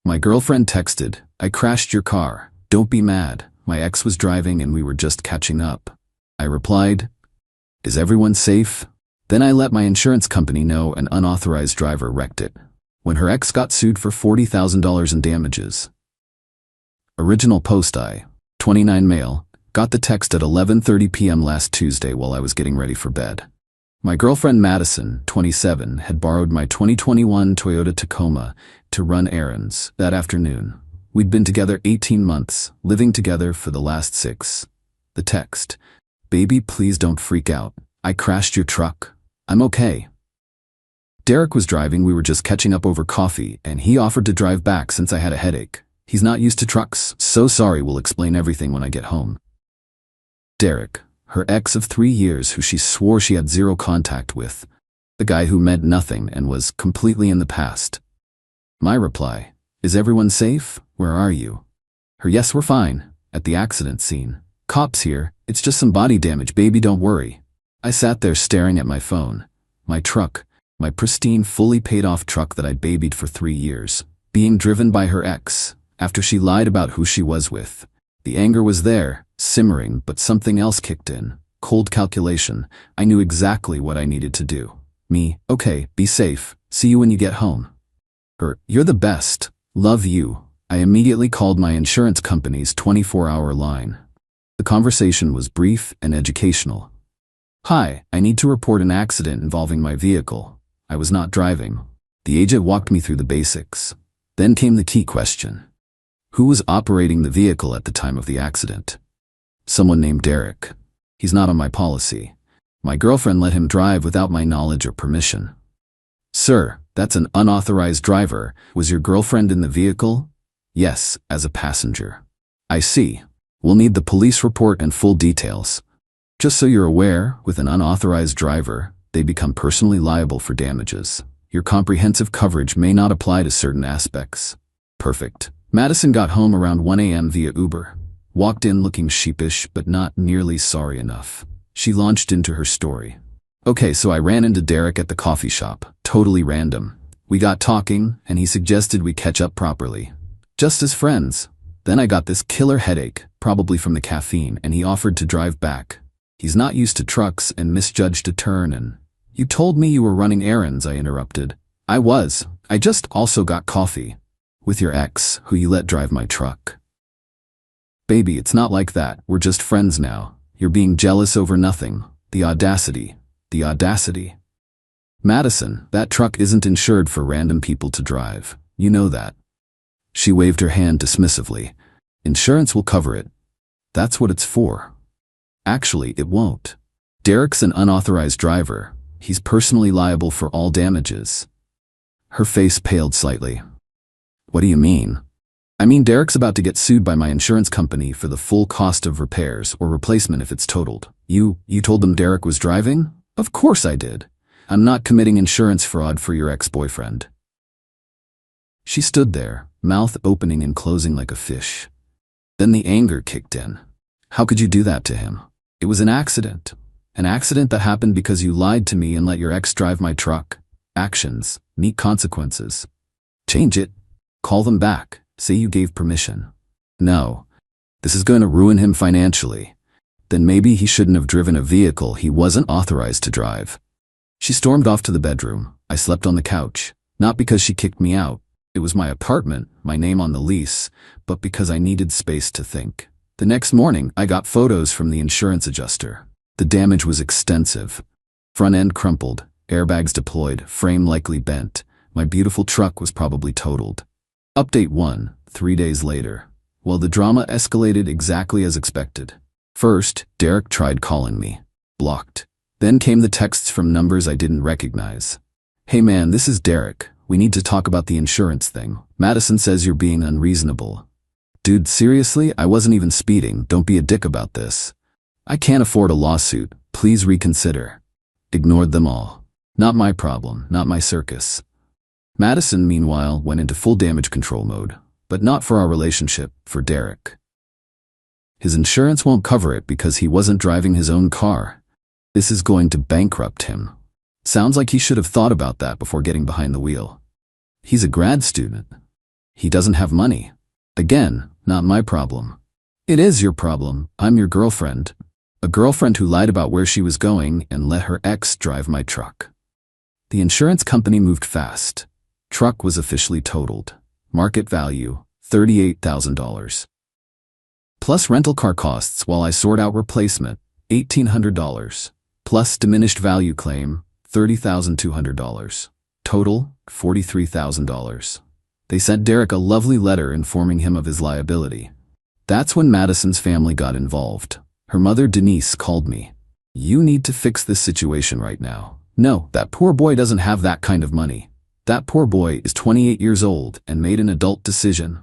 My girlfriend texted, "I crashed your car. Don't be mad. My ex was driving and we were just catching up." I replied, "Is everyone safe?" Then I let my insurance company know an unauthorized driver wrecked it. When her ex got sued for $40,000 in damages. Original post: I, 29 male, got the text at 11:30 p.m. last Tuesday while I was getting ready for bed. My girlfriend Madison, 27, had borrowed my 2021 Toyota Tacoma to run errands that afternoon. We'd been together 18 months, living together for the last 6. The text: "Baby, please don't freak out. I crashed your truck. I'm okay." Derek was driving, we were just catching up over coffee, and he offered to drive back since I had a headache. He's not used to trucks. "So sorry, we'll explain everything when I get home." Derek, her ex of 3 years who she swore she had zero contact with. The guy who meant nothing and was completely in the past. My reply: "Is everyone safe? Where are you?" Her: "Yes, we're fine. At the accident scene. Cops here. It's just some body damage, baby, don't worry." I sat there staring at my phone. My truck, my pristine, fully paid off truck that I babied for 3 years, being driven by her ex, after she lied about who she was with. The anger was there, simmering, but something else kicked in. Cold calculation. I knew exactly what I needed to do. Me: "Okay, be safe. See you when you get home." Her: "You're the best. Love you." I immediately called my insurance company's 24-hour line. The conversation was brief and educational. "Hi, I need to report an accident involving my vehicle. I was not driving." The agent walked me through the basics. Then came the key question. Who was operating the vehicle at the time of the accident? Someone named Derek. He's not on my policy. My girlfriend let him drive without my knowledge or permission. "Sir, that's an unauthorized driver. Was your girlfriend in the vehicle?" "Yes, as a passenger." "I see. We'll need the police report and full details." Just so you're aware, with an unauthorized driver, they become personally liable for damages. Your comprehensive coverage may not apply to certain aspects. Perfect. Madison got home around 1 a.m. via Uber. Walked in looking sheepish, but not nearly sorry enough. She launched into her story. "Okay, so I ran into Derek at the coffee shop. Totally random. We got talking, and he suggested we catch up properly. Just as friends. Then I got this killer headache, probably from the caffeine, and he offered to drive back. He's not used to trucks and misjudged a turn and—" "You told me you were running errands," I interrupted. "I was. I just also got coffee. With your ex, who you let drive my truck." "Baby, it's not like that. We're just friends now. You're being jealous over nothing. The audacity. The audacity." "Madison, that truck isn't insured for random people to drive. You know that." She waved her hand dismissively. "Insurance will cover it. That's what it's for." "Actually, it won't. Derek's an unauthorized driver. He's personally liable for all damages." Her face paled slightly. "What do you mean?" "I mean, Derek's about to get sued by my insurance company for the full cost of repairs or replacement if it's totaled." You told them Derek was driving?" "Of course I did. I'm not committing insurance fraud for your ex-boyfriend." She stood there, mouth opening and closing like a fish. Then the anger kicked in. "How could you do that to him? It was an accident. An accident that happened because you lied to me and let your ex drive my truck. Actions meet consequences. Change it. Call them back. Say you gave permission." "No. This is going to ruin him financially." "Then maybe he shouldn't have driven a vehicle he wasn't authorized to drive." She stormed off to the bedroom. I slept on the couch. Not because she kicked me out. It was my apartment, my name on the lease, but because I needed space to think. The next morning, I got photos from the insurance adjuster. The damage was extensive. Front end crumpled, airbags deployed, frame likely bent. My beautiful truck was probably totaled. Update 1, 3 days later. Well, the drama escalated exactly as expected. First, Derek tried calling me. Blocked. Then came the texts from numbers I didn't recognize. "Hey man, this is Derek. We need to talk about the insurance thing. Madison says you're being unreasonable." "Dude, seriously? I wasn't even speeding. Don't be a dick about this. I can't afford a lawsuit. Please reconsider." Ignored them all. Not my problem, not my circus. Madison, meanwhile, went into full damage control mode. But not for our relationship, for Derek. His insurance won't cover it because he wasn't driving his own car. This is going to bankrupt him. Sounds like he should have thought about that before getting behind the wheel. He's a grad student. He doesn't have money. Again, not my problem. It is your problem. I'm your girlfriend. A girlfriend who lied about where she was going and let her ex drive my truck. The insurance company moved fast. Truck was officially totaled. Market value, $38,000. Plus rental car costs while I sort out replacement, $1,800. Plus diminished value claim, $30,200. Total, $43,000. They sent Derek a lovely letter informing him of his liability. That's when Madison's family got involved. Her mother, Denise, called me. You need to fix this situation right now. No, that poor boy doesn't have that kind of money. That poor boy is 28 years old and made an adult decision.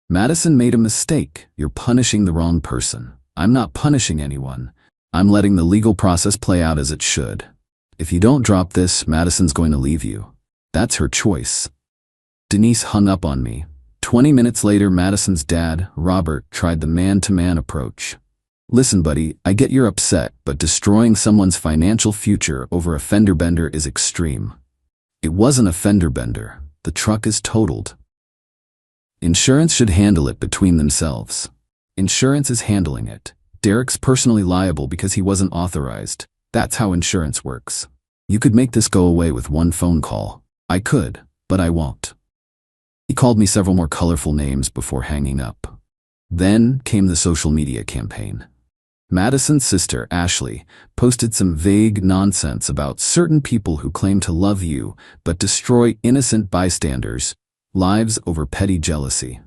Madison made a mistake. You're punishing the wrong person. I'm not punishing anyone. I'm letting the legal process play out as it should. If you don't drop this, Madison's going to leave you. That's her choice. Denise hung up on me. 20 minutes later, Madison's dad, Robert, tried the man-to-man approach. Listen, buddy, I get you're upset, but destroying someone's financial future over a fender bender is extreme. It wasn't a fender bender. The truck is totaled. Insurance should handle it between themselves. Insurance is handling it. Derek's personally liable because he wasn't authorized. That's how insurance works. You could make this go away with one phone call. I could, but I won't. He called me several more colorful names before hanging up. Then came the social media campaign. Madison's sister, Ashley, posted some vague nonsense about certain people who claim to love you but destroy innocent bystanders' lives over petty jealousy.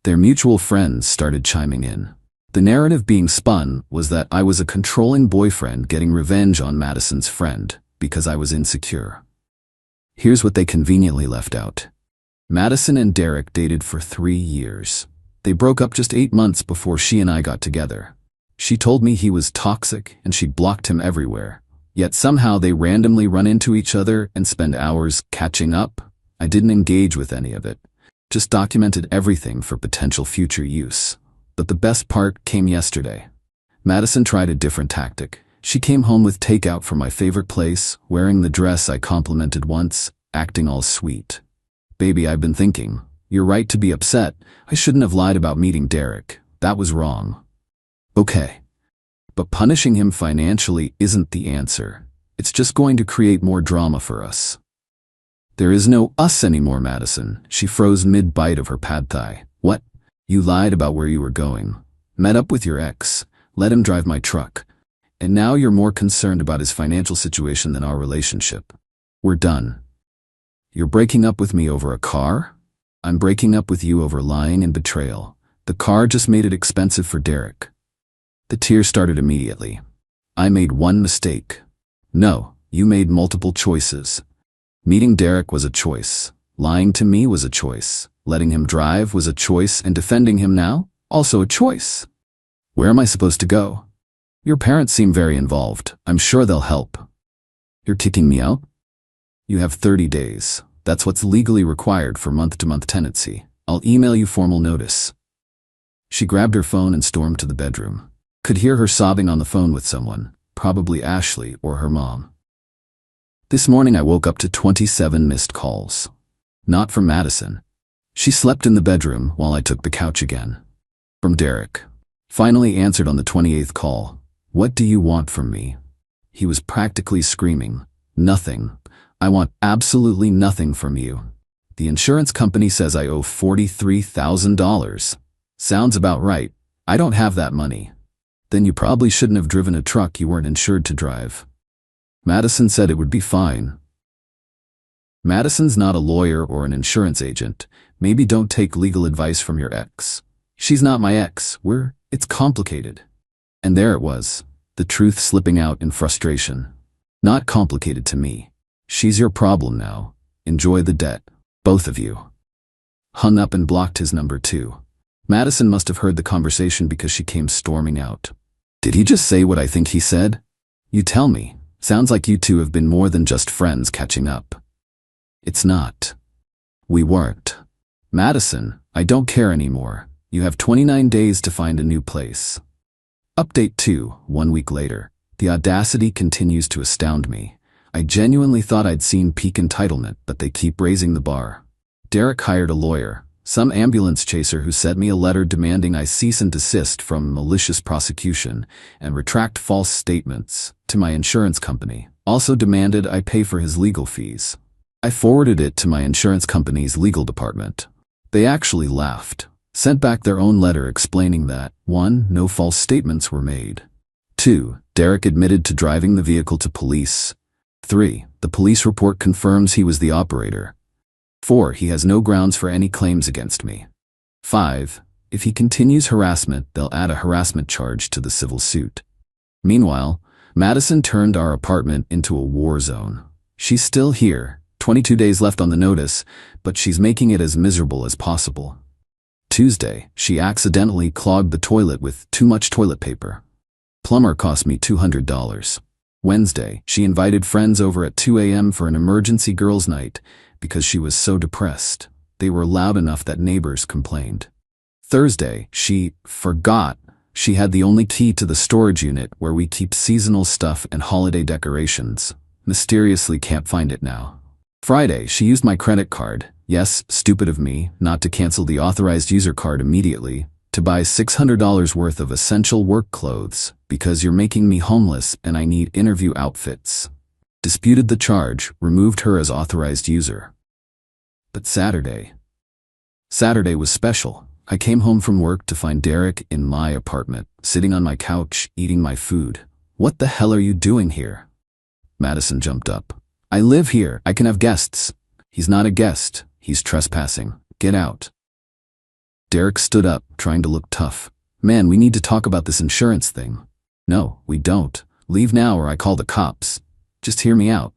Their mutual friends started chiming in. The narrative being spun was that I was a controlling boyfriend getting revenge on Madison's friend because I was insecure. Here's what they conveniently left out. Madison and Derek dated for 3 years. They broke up just 8 months before she and I got together. She told me he was toxic and she blocked him everywhere. Yet somehow they randomly run into each other and spend hours catching up. I didn't engage with any of it. Just documented everything for potential future use. But the best part came yesterday. Madison tried a different tactic. She came home with takeout from my favorite place, wearing the dress I complimented once, acting all sweet. Baby, I've been thinking. You're right to be upset. I shouldn't have lied about meeting Derek. That was wrong. Okay. But punishing him financially isn't the answer. It's just going to create more drama for us. There is no us anymore, Madison. She froze mid-bite of her pad thai. What? You lied about where you were going. Met up with your ex. Let him drive my truck. And now you're more concerned about his financial situation than our relationship. We're done. You're breaking up with me over a car? I'm breaking up with you over lying and betrayal. The car just made it expensive for Derek. The tears started immediately. I made one mistake. No, you made multiple choices. Meeting Derek was a choice. Lying to me was a choice. Letting him drive was a choice, and defending him now? Also a choice. Where am I supposed to go? Your parents seem very involved. I'm sure they'll help. You're kicking me out? You have 30 days. That's what's legally required for month-to-month tenancy. I'll email you formal notice. She grabbed her phone and stormed to the bedroom. Could hear her sobbing on the phone with someone, probably Ashley or her mom. This morning I woke up to 27 missed calls. Not from Madison. She slept in the bedroom while I took the couch again. From Derek. Finally answered on the 28th call. What do you want from me? He was practically screaming. Nothing. I want absolutely nothing from you. The insurance company says I owe $43,000. Sounds about right. I don't have that money. Then you probably shouldn't have driven a truck you weren't insured to drive. Madison said it would be fine. Madison's not a lawyer or an insurance agent. Maybe don't take legal advice from your ex. She's not my ex. It's complicated. And there it was, the truth slipping out in frustration. Not complicated to me. She's your problem now. Enjoy the debt, both of you. Hung up and blocked his number too. Madison must have heard the conversation because she came storming out. Did he just say what I think he said? You tell me. Sounds like you two have been more than just friends catching up. It's not. We weren't. Madison, I don't care anymore. You have 29 days to find a new place. Update 2, 1 week later. The audacity continues to astound me. I genuinely thought I'd seen peak entitlement, but they keep raising the bar. Derek hired a lawyer, some ambulance chaser who sent me a letter demanding I cease and desist from malicious prosecution and retract false statements to my insurance company. Also demanded I pay for his legal fees. I forwarded it to my insurance company's legal department. They actually laughed, sent back their own letter explaining that 1. No false statements were made. 2. Derek admitted to driving the vehicle to police. 3. The police report confirms he was the operator. 4. He has no grounds for any claims against me. 5. If he continues harassment, they'll add a harassment charge to the civil suit. Meanwhile, Madison turned our apartment into a war zone. She's still here, 22 days left on the notice, but she's making it as miserable as possible. Tuesday, she accidentally clogged the toilet with too much toilet paper. Plumber cost me $200. Wednesday, she invited friends over at 2 a.m. for an emergency girls' night because she was so depressed. They were loud enough that neighbors complained. Thursday, she forgot she had the only key to the storage unit where we keep seasonal stuff and holiday decorations. Mysteriously can't find it now. Friday, she used my credit card, yes, stupid of me, not to cancel the authorized user card immediately, to buy $600 worth of essential work clothes because you're making me homeless and I need interview outfits. Disputed the charge, removed her as authorized user. But Saturday was special. I came home from work to find Derek in my apartment, sitting on my couch, eating my food. What the hell are you doing here? Madison jumped up. I live here. I can have guests. He's not a guest. He's trespassing. Get out. Derek stood up, trying to look tough. Man, we need to talk about this insurance thing. No, we don't. Leave now or I call the cops. Just hear me out.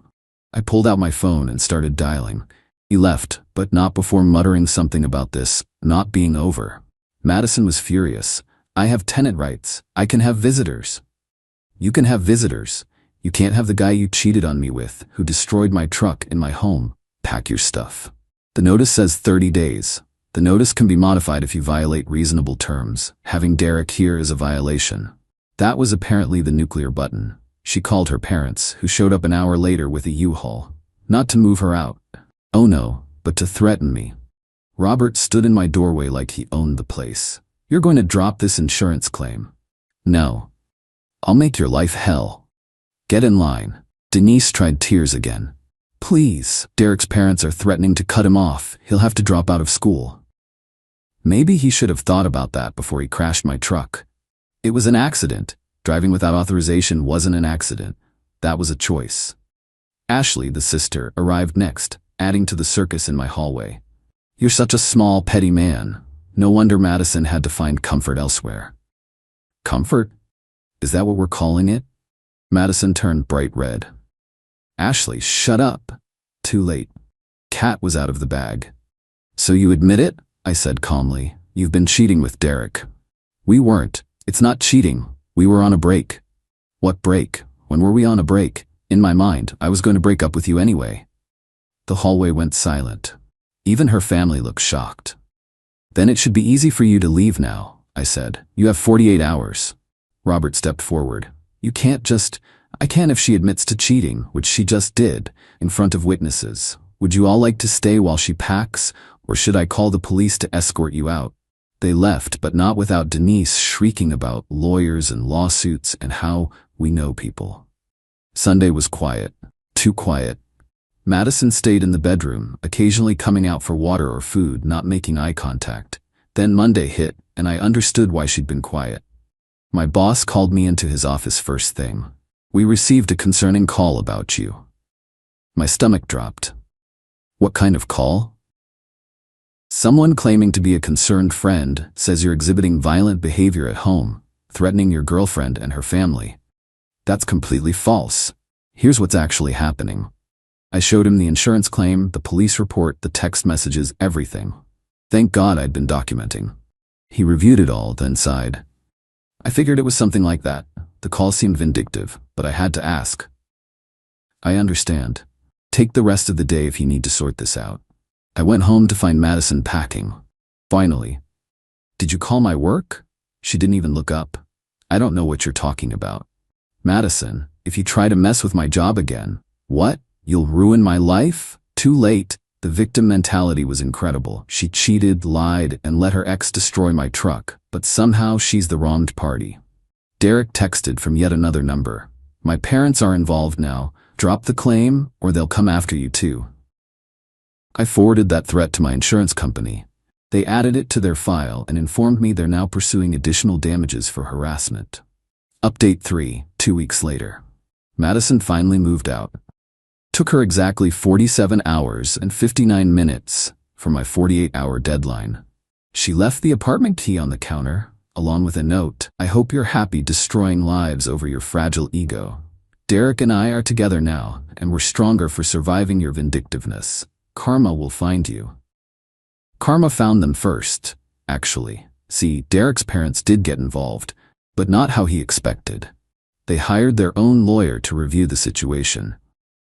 I pulled out my phone and started dialing. He left, but not before muttering something about this not being over. Madison was furious. I have tenant rights. I can have visitors. You can have visitors. You can't have the guy you cheated on me with, who destroyed my truck in my home. Pack your stuff. The notice says 30 days. The notice can be modified if you violate reasonable terms. Having Derek here is a violation. That was apparently the nuclear button. She called her parents, who showed up an hour later with a U-Haul. Not to move her out. Oh no, but to threaten me. Robert stood in my doorway like he owned the place. You're going to drop this insurance claim. No. I'll make your life hell. Get in line. Denise tried tears again. Please, Derek's parents are threatening to cut him off. He'll have to drop out of school. Maybe he should have thought about that before he crashed my truck. It was an accident. Driving without authorization wasn't an accident. That was a choice. Ashley, the sister, arrived next, adding to the circus in my hallway. You're such a small, petty man. No wonder Madison had to find comfort elsewhere. Comfort? Is that what we're calling it? Madison turned bright red. Ashley, shut up. Too late. Cat was out of the bag. So you admit it? I said calmly. You've been cheating with Derek. We weren't. It's not cheating. We were on a break. What break? When were we on a break? In my mind, I was going to break up with you anyway. The hallway went silent. Even her family looked shocked. Then it should be easy for you to leave now, I said. You have 48 hours. Robert stepped forward. You can't just... I can if she admits to cheating, which she just did, in front of witnesses. Would you all like to stay while she packs, or should I call the police to escort you out? They left, but not without Denise shrieking about lawyers and lawsuits and how we know people. Sunday was quiet. Too quiet. Madison stayed in the bedroom, occasionally coming out for water or food, not making eye contact. Then Monday hit, and I understood why she'd been quiet. My boss called me into his office first thing. We received a concerning call about you. My stomach dropped. What kind of call? Someone claiming to be a concerned friend says you're exhibiting violent behavior at home, threatening your girlfriend and her family. That's completely false. Here's what's actually happening. I showed him the insurance claim, the police report, the text messages, everything. Thank God I'd been documenting. He reviewed it all, then sighed. I figured it was something like that. The call seemed vindictive, but I had to ask. I understand. Take the rest of the day if you need to sort this out. I went home to find Madison packing. Finally. Did you call my work? She didn't even look up. I don't know what you're talking about. Madison, if you try to mess with my job again, what? You'll ruin my life? Too late. The victim mentality was incredible. She cheated, lied, and let her ex destroy my truck, but somehow she's the wronged party. Derek texted from yet another number. My parents are involved now. Drop the claim, or they'll come after you too. I forwarded that threat to my insurance company. They added it to their file and informed me they're now pursuing additional damages for harassment. Update 3, 2 weeks later. Madison finally moved out. Took her exactly 47 hours and 59 minutes for my 48-hour deadline. She left the apartment key on the counter, along with a note, "I hope you're happy destroying lives over your fragile ego. Derek and I are together now, and we're stronger for surviving your vindictiveness. Karma will find you." Karma found them first, actually. See, Derek's parents did get involved, but not how he expected. They hired their own lawyer to review the situation.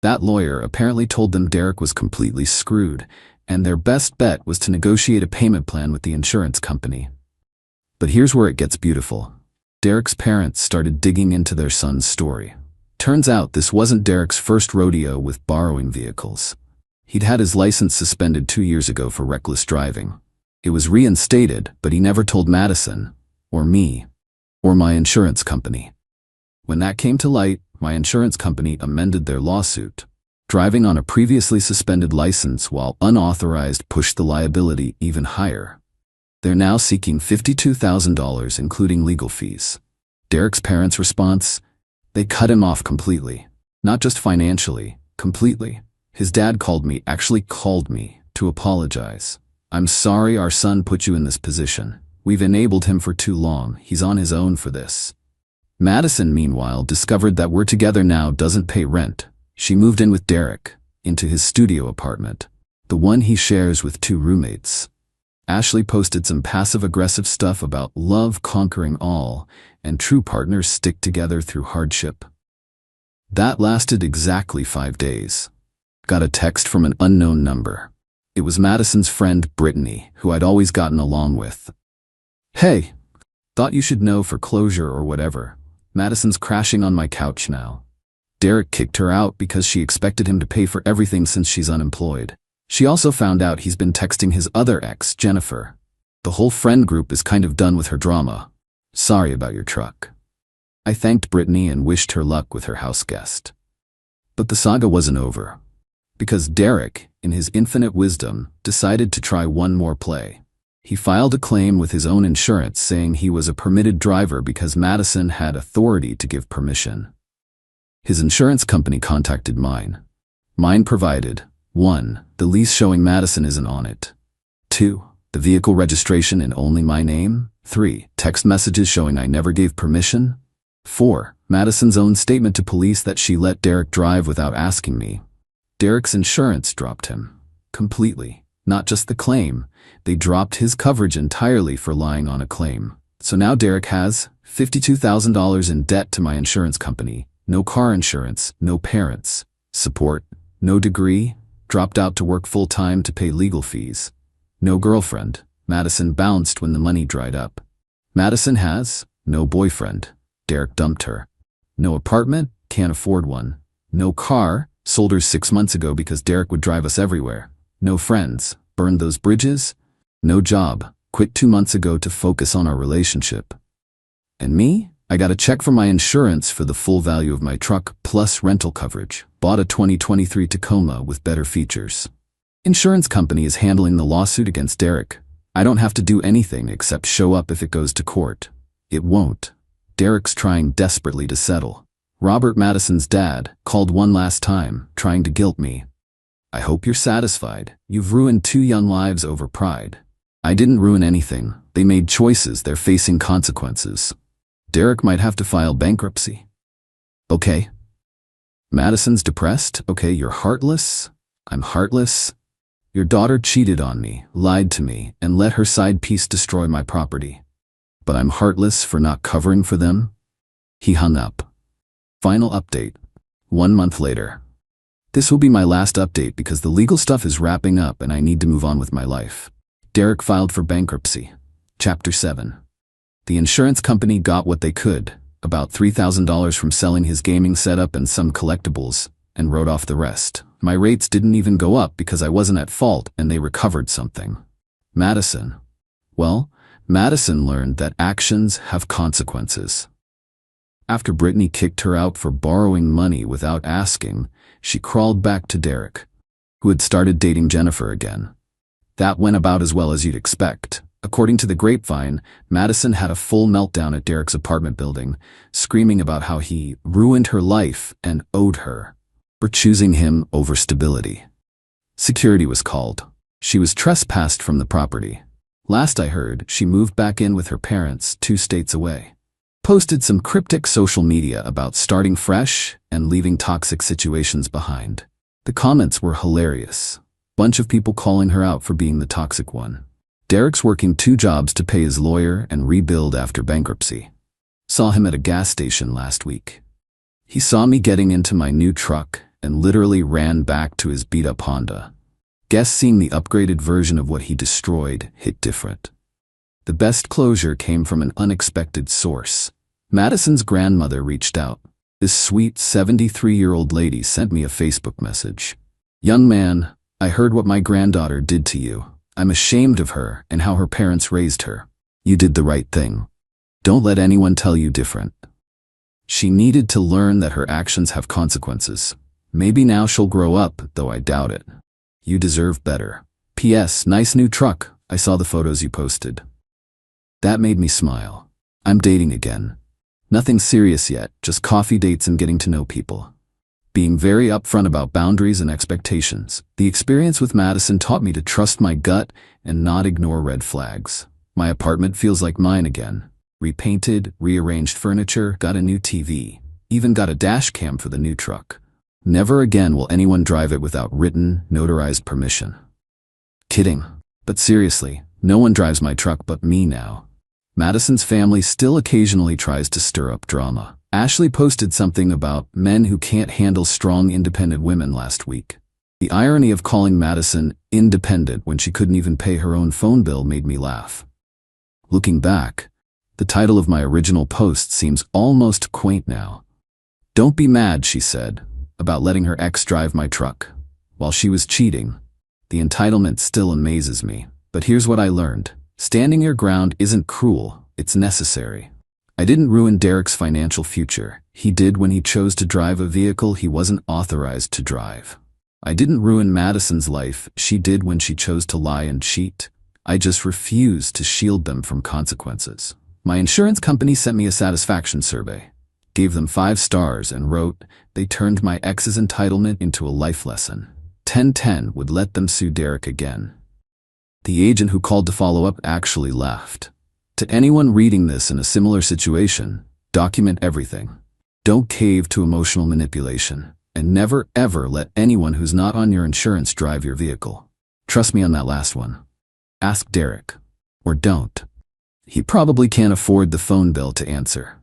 That lawyer apparently told them Derek was completely screwed, and their best bet was to negotiate a payment plan with the insurance company. But here's where it gets beautiful. Derek's parents started digging into their son's story. Turns out this wasn't Derek's first rodeo with borrowing vehicles. He'd had his license suspended 2 years ago for reckless driving. It was reinstated, but he never told Madison, or me, or my insurance company. When that came to light, my insurance company amended their lawsuit. Driving on a previously suspended license while unauthorized pushed the liability even higher. They're now seeking $52,000 including legal fees. Derek's parents' response? They cut him off completely. Not just financially, completely. His dad actually called me, to apologize. "I'm sorry our son put you in this position. We've enabled him for too long. He's on his own for this." Madison, meanwhile, discovered that "we're together now" doesn't pay rent. She moved in with Derek, into his studio apartment, the one he shares with 2 roommates. Ashley posted some passive-aggressive stuff about love conquering all, and true partners stick together through hardship. That lasted exactly 5 days. Got a text from an unknown number. It was Madison's friend Brittany, who I'd always gotten along with. "Hey, thought you should know for closure or whatever. Madison's crashing on my couch now. Derek kicked her out because she expected him to pay for everything since she's unemployed. She also found out he's been texting his other ex, Jennifer. The whole friend group is kind of done with her drama. Sorry about your truck." I thanked Brittany and wished her luck with her house guest. But the saga wasn't over. Because Derek, in his infinite wisdom, decided to try one more play. He filed a claim with his own insurance saying he was a permitted driver because Madison had authority to give permission. His insurance company contacted mine. Mine provided 1. The lease showing Madison isn't on it. 2. The vehicle registration in only my name. 3. Text messages showing I never gave permission. 4. Madison's own statement to police that she let Derek drive without asking me. Derek's insurance dropped him. Completely. Not just the claim. They dropped his coverage entirely for lying on a claim. So now Derek has $52,000 in debt to my insurance company. No car insurance, no parents. Support, no degree. Dropped out to work full-time to pay legal fees. No girlfriend. Madison bounced when the money dried up. Madison has no boyfriend. Derek dumped her. No apartment, can't afford one. No car, sold hers 6 months ago because Derek would drive us everywhere. No friends, burned those bridges. No job, quit 2 months ago to focus on our relationship. And me? I got a check from my insurance for the full value of my truck plus rental coverage. Bought a 2023 Tacoma with better features. Insurance company is handling the lawsuit against Derek. I don't have to do anything except show up if it goes to court. It won't. Derek's trying desperately to settle. Robert Madison's dad called one last time, trying to guilt me. I hope you're satisfied. You've ruined 2 young lives over pride. I didn't ruin anything. They made choices. They're facing consequences. Derek might have to file bankruptcy. Okay. Madison's depressed. Okay, you're heartless. I'm heartless. Your daughter cheated on me, lied to me, and let her side piece destroy my property. But I'm heartless for not covering for them? He hung up. Final update. 1 month later. This will be my last update because the legal stuff is wrapping up and I need to move on with my life. Derek filed for bankruptcy. Chapter 7. The insurance company got what they could, about $3,000 from selling his gaming setup and some collectibles, and wrote off the rest. My rates didn't even go up because I wasn't at fault and they recovered something. Madison. Well, Madison learned that actions have consequences. After Brittany kicked her out for borrowing money without asking, she crawled back to Derek, who had started dating Jennifer again. That went about as well as you'd expect. According to the grapevine, Madison had a full meltdown at Derek's apartment building, screaming about how he ruined her life and owed her for choosing him over stability. Security was called. She was trespassed from the property. Last I heard, she moved back in with her parents 2 states away. Posted some cryptic social media about starting fresh and leaving toxic situations behind. The comments were hilarious. Bunch of people calling her out for being the toxic one. Derek's working 2 jobs to pay his lawyer and rebuild after bankruptcy. Saw him at a gas station last week. He saw me getting into my new truck and literally ran back to his beat-up Honda. Guess seeing the upgraded version of what he destroyed hit different. The best closure came from an unexpected source. Madison's grandmother reached out. This sweet 73-year-old lady sent me a Facebook message. "Young man, I heard what my granddaughter did to you. I'm ashamed of her and how her parents raised her. You did the right thing. Don't let anyone tell you different." She needed to learn that her actions have consequences. Maybe now she'll grow up, though I doubt it. You deserve better. P.S. Nice new truck. I saw the photos you posted. That made me smile. I'm dating again. Nothing serious yet, just coffee dates and getting to know people. Being very upfront about boundaries and expectations. The experience with Madison taught me to trust my gut and not ignore red flags. My apartment feels like mine again. Repainted, rearranged furniture, got a new TV. Even got a dash cam for the new truck. Never again will anyone drive it without written, notarized permission. Kidding. But seriously, no one drives my truck but me now. Madison's family still occasionally tries to stir up drama. Ashley posted something about men who can't handle strong, independent women last week. The irony of calling Madison independent when she couldn't even pay her own phone bill made me laugh. Looking back, the title of my original post seems almost quaint now. "Don't be mad," she said, about letting her ex drive my truck. While she was cheating, the entitlement still amazes me. But here's what I learned. Standing your ground isn't cruel, it's necessary. I didn't ruin Derek's financial future. He did when he chose to drive a vehicle he wasn't authorized to drive. I didn't ruin Madison's life. She did when she chose to lie and cheat. I just refused to shield them from consequences. My insurance company sent me a satisfaction survey. Gave them 5 stars and wrote, they turned my ex's entitlement into a life lesson. 10/10 would let them sue Derek again. The agent who called to follow up actually left. To anyone reading this in a similar situation, document everything. Don't cave to emotional manipulation, and never ever let anyone who's not on your insurance drive your vehicle. Trust me on that last one. Ask Derek. Or don't. He probably can't afford the phone bill to answer.